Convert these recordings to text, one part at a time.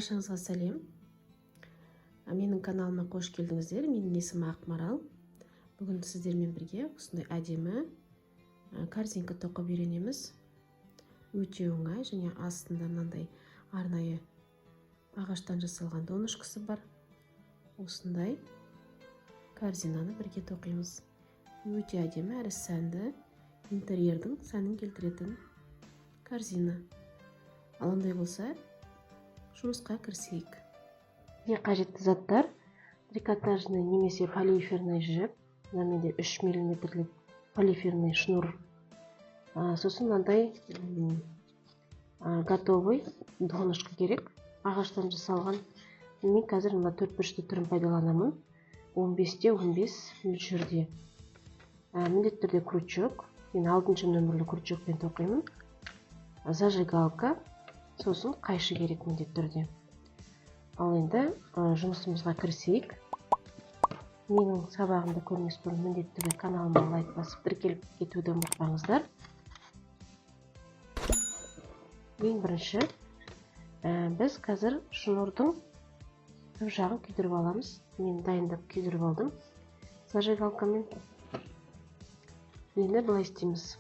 Баршаңызға сәлем. Менің каналыма қош келдіңіздер. Менің есімім Ақмарал. Бүгін сіздермен бірге осындай әдемі корзинка тоқып үйренеміз. Өте оңай және астында мынандай арнайы ағаштан жасалған донышқысы бар. Осындай корзинаны бірге тоқимыз. Өте әдемі әрі сәнді, интерьердің сәнін келтіретін корзина. Ал ондай болса, жұмысқа кірісейік. Ең қажетті заттар: трикотажный немесе полиэфирный жіп, менде 3 мм полиэфирный шнур. Сосын мынандай готовый донышко керек, ағаштан жасалған. Мен қазір мына 4 бұрышты түрін пайдаланамын. 15-15 мөлшерде. Міндетті түрде крючок. Мен 6 нөмірлі крючокпен тоқимын. Зажигалка, сосын қайшы керек міндетті түрде. Ал енді жұмысымызға кірісейік. Менің сабағымды көрмес бұрын міндетті түрде каналыма лайк басып тіркеліп кетуді ұмытпаңыздар. Ең бірінші, біз қазір шнурдың бір жағын күйдіріп аламыз. Мен дайындап күйдіріп алдым зажигалкамен. Енді былай істейміз.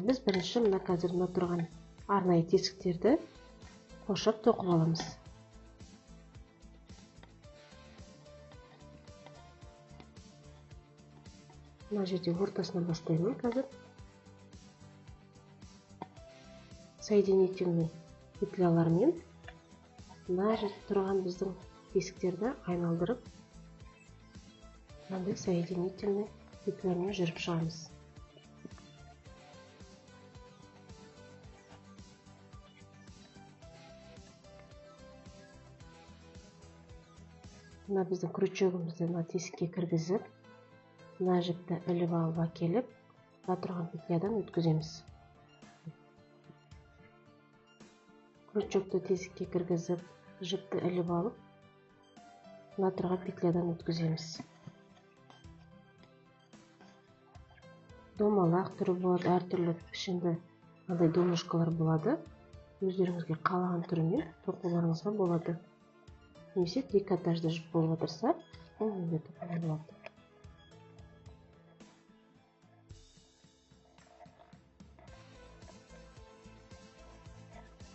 Біз бірінші мына қазір мына тұрған арнайы тесіктерді қоршап тоқып аламыз. Мына жерде ортасынан бастаймын қазір. Соединительный петлялармен мына жерде тұрған біздің тесіктерді айналдырып, мынандай соединительный петлялармен жүріп шығамыз. Мына біздің крючогымызды мына тесікке кіргізіп, мына жіпті іліп алып әкеліп, мына тұрған петлядан өткіземіз. Крючокты тесікке кіргізіп, жіпті іліп алып, мына тұрған петлядан өткіземіз. Домалақ түрі болады, әртүрлі пішінді мынандай донышкалар болады. Өздеріңізге қалаған түрімен тоқуларыңызға болады. Немесе трикотажды жіп болып отырса, ол енді тоқуға болады.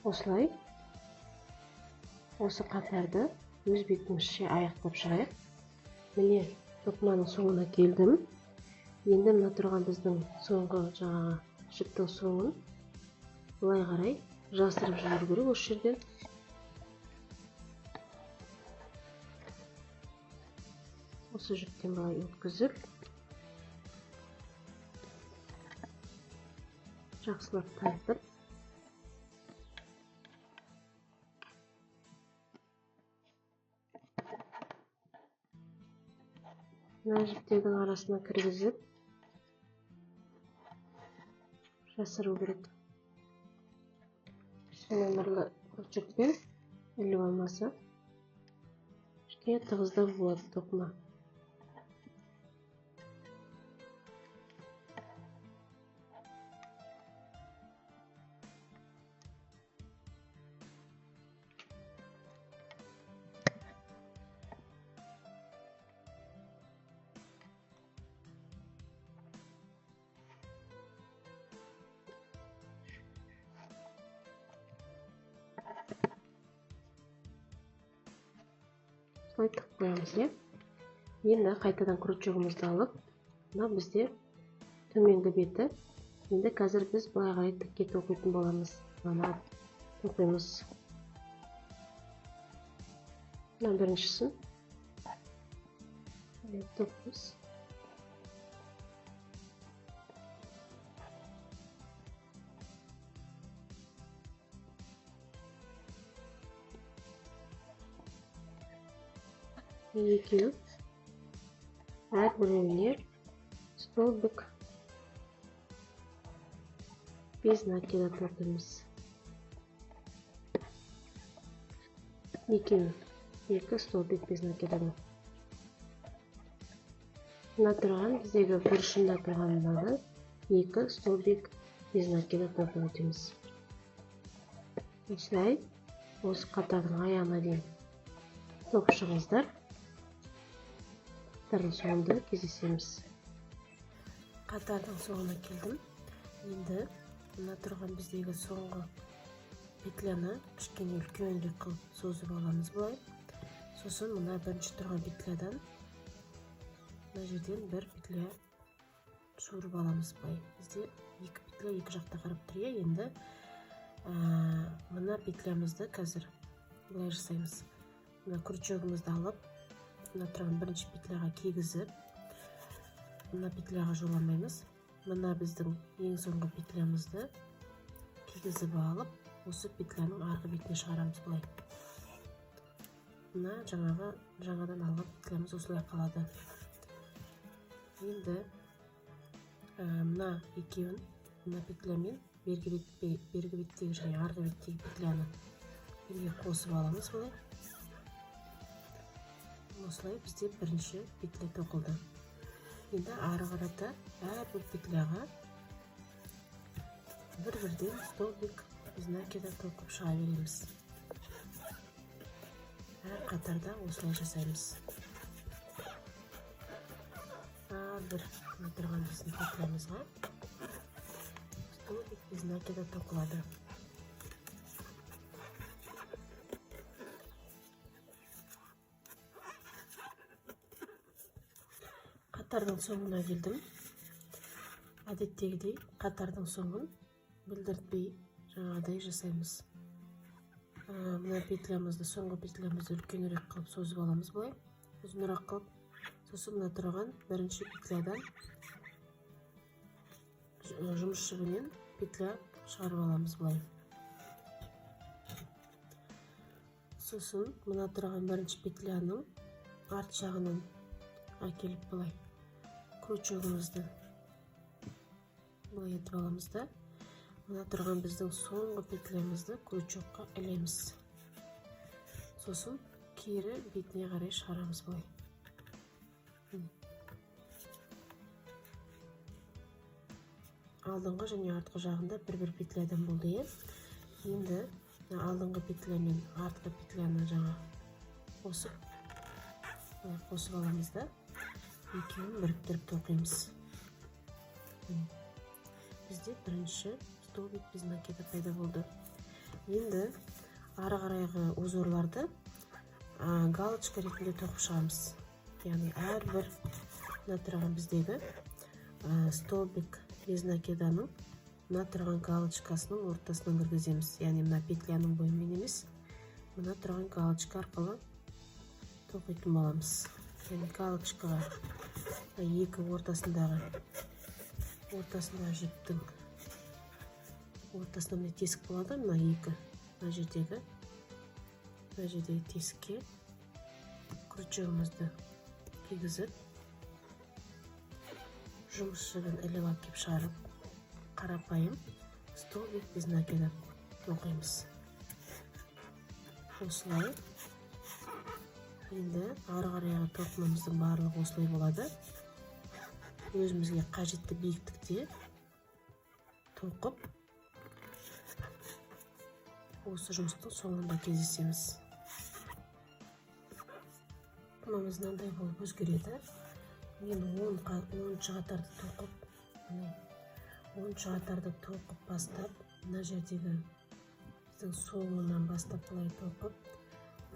Осылай осы қатарды өз бетімізше аяқтап шығайық. Міне тоқыманың соңына келдім. Енді мына тұрған біздің соңғы жаңағы жіптің соңын былай қарай жасырып жіберу керек осы жерден. Осы жіптен былай өткізіп, жақсылап тартып, мына жіптердің арасына кіргізіп жасыру керек. Нөмірлі крючокпен іліп алмаса, кішкене тығыздау болады тоқыма. Солай тығып қоямыз. Енді қайтадан крючогымызды алып, мына бізде төменгі беті. Енді қазір біз былай қарай тікке тоқитын боламыз. Мына тоқимыз. Мына біріншісін тоқимыз. Екеу әрбіреуіне столбик без накида тоқимыз. Екі столбик без накидадан. Мына тұрған біздегі бұрышында тұрған мынаны 2 столбик без накида тоқып өтеміз. Осылай осы қатардың аяғына дейін тоқып шығыңыздар. Қатардың соңында кездесеміз. Қатардың соңына келдім. Енді мына тұрған біздегі соңғы петляны кішкене үлкенірек қылып созып аламыз былай. Сосын мына бірінші тұрған петлядан мына жерден бір петля суырып аламыз былай. Бізде екі петля екі жақта қарап тұр. Енді мына петлямызды қазір былай жасаймыз. Мына крючогымызды алып, мына тұрған бірінші петляға кигізіп, мына петляға жоламаймыз. Мына біздің ең соңғы петлямызды кигізіп алып, осы петляның арғы бетіне шығарамыз былай. Мына жаңадан алған петлямыз осылай қалады. Енді мына екеуін, мына петлямен бергі беттегі және арғы беттегі петляны бірге қосып аламыз былай. Осылай бізде бірінші петля тоқылды. Енді ары қарата әрбір петляға бір-бірден столбик изнакида тоқып шыға береміз. Әр қатарда осылай жасаймыз. Әрбір тұрған біздің петлямызға столбик изнакида тоқылады. Қатардың соңына келдім. Әдеттегідей қатардың соңын білдіртпей жаңағыдай жасаймыз. Мына петлямызды, соңғы петлямызды үлкенірек қылып созып аламыз былай. Ұзынырақ қылып. Сосын мына тұрған бірінші петлядан жұмыс жібінен петля шығарып аламыз былай. Сосын мына тұрған бірінші петляның арт жағынан әкеліп былай крючогымызды былай етіп аламыз да, мына тұрған біздің соңғы петлямызды крючокқа ілеміз. Сосын кері бетіне қарай шығарамыз былай. Алдыңғы және артқы жағында бір-бір петлядан болды. Енді алдыңғы петля мен артқы петляны жаңа қосып аламыз да, екеуін біріктіріп тоқимыз. Бізде бірінші столбик изнакида пайда болды. Енді ары қарайғы узорларды галочка ретінде тоқып шығамыз. Яғни әрбір мына тұрған біздегі столбик изнакиданың мына тұрған галочкасының ортасынан кіргіземіз. Яғни мына петляның бойымен емес, мына тұрған галочка арқылы тоқитын боламыз. Яғни галочкаға екі ортасындағы жіптің ортасында мына тесік болады. Мына екі мына жердегі тесікке крючогымызды кигізіп, жұмыс жібін іліп әкеп шығарып, қарапайым столбик изнакида тоқимыз. Осылай. Енді ары қарайғы тоқымымыздың барлығы осылай болады. Өзімізге қажетті биіктікте тоқып, осы жұмыстың соңында кездесеміз. Бұнымыз мынандай болып өзгереді. Мен 10-ші қатарды тоқып, 10-ші қатарды тоқып бастап, мына жердегі біздің соңынан бастап былай тоқып,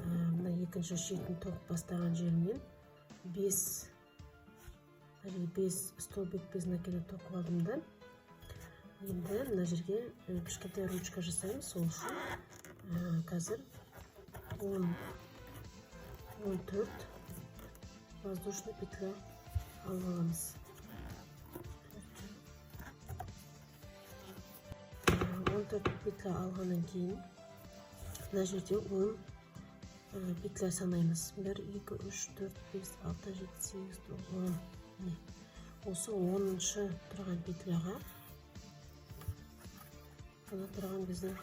мына екінші шетін тоқып бастаған жерінен 5 столбик изнакида тоқып алдым да, енді мына жерге кішкентай ручка жасаймыз. Сол үшін қазір 14 воздушный петля алып аламыз. 14 петля алғаннан кейін мына жерде 10 петля санаймыз. 1, 2, 3, 4, 5, 6, 7, 8, 9, 10. Осы 10-шы тұрған петляға мына тұрған біздің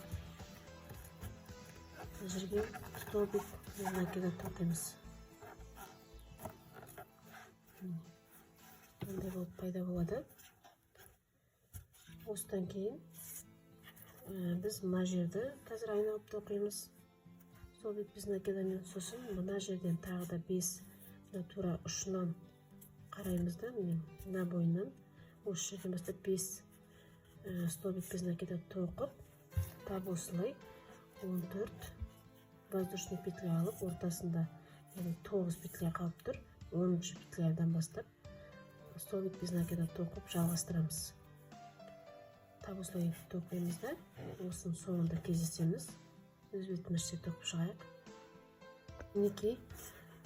жерге столбик изнакида тоқимыз. Мындай болып пайда болады. Осыдан кейін біз мына жерді қазір айналып тоқимыз. Стол бетпесін накидамен сосын мына жерден тағы да 5 тура ұшынан қараймыз да, мына бойынан осы жерден бастап 5 стол бетпесін накида тоқып, тап осылай 14 воздушный петля алып, ортасында 9 петля қалып тұр. 10-ші петлярдан бастап стол бетпесін накида тоқып жалғастырамыз. Тап осылай тоқимыз да, осының соңында кездесеміз. Өз бетімізше тоқып шығайық. Мінекей,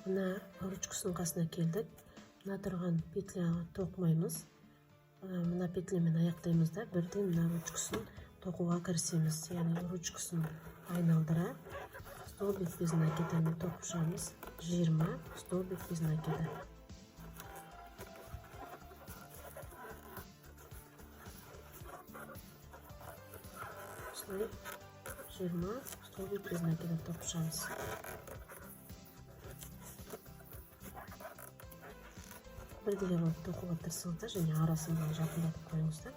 мына ручкасының қасына келдік. Мына тұрған петляға тоқымаймыз. Мына петлямен аяқтаймыз да, бірден мына ручкасын тоқуға кірісеміз. Яғни ручкасын айналдыра, стол бетпесін накидамен тоқып шығамыз. 20 стол бетпесін накида. Осылай 20 стол бетпесін накида тоқып шығамыз. Бірдеге болып тоқуға тырысыңыздар, және арасында жақындатып қойыңыздар.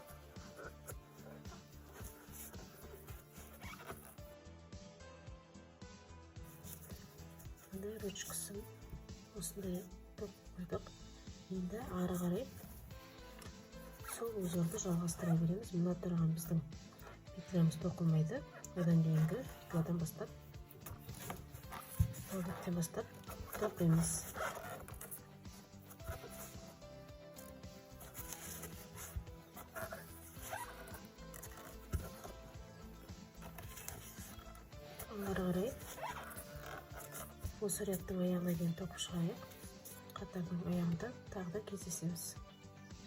Мындай ручкасын осындай тоқып қойдық. Енді ары қарай сол узорды жалғастыра береміз. Мына тұрған біздің петлямыз тоқылмайды. Одан кейінгі петлядан бастап, сол беттен бастап тоқимыз. Ары қарай осы рядтың аяғына дейін тоқып шығайық. Қатардың аяғында тағы да кездесеміз.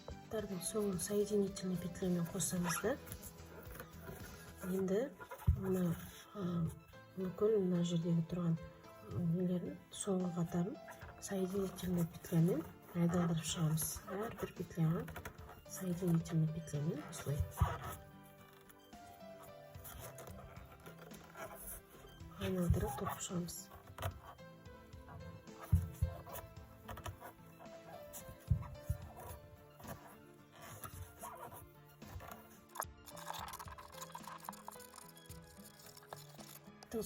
Қатардың соңын соединительный петлямен қосамыз да. Енді бүкіл мына жердегі тұрған нелердің соңғы қатарын соединительный петлямен айналдырып шығамыз. Әрбір петляға соединительный петлямен осылай айналдырып тоқып шығамыз.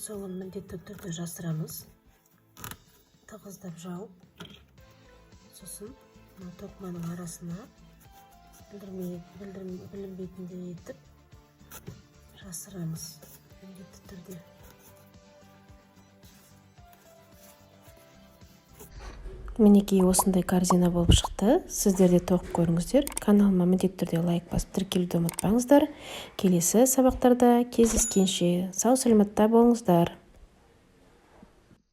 Соңын міндетті түрде жасырамыз. Тығыздап жауып, сосын тоқыманың арасына білінбейтіндей етіп жасырамыз. Міндетті түрде. Мінекей осындай корзина болып шықты. Сіздер де тоқып көріңіздер. Каналыма міндетті түрде лайк басып тіркелуді ұмытпаңыздар. Келесі сабақтарда кездескенше сау саламатта болыңыздар.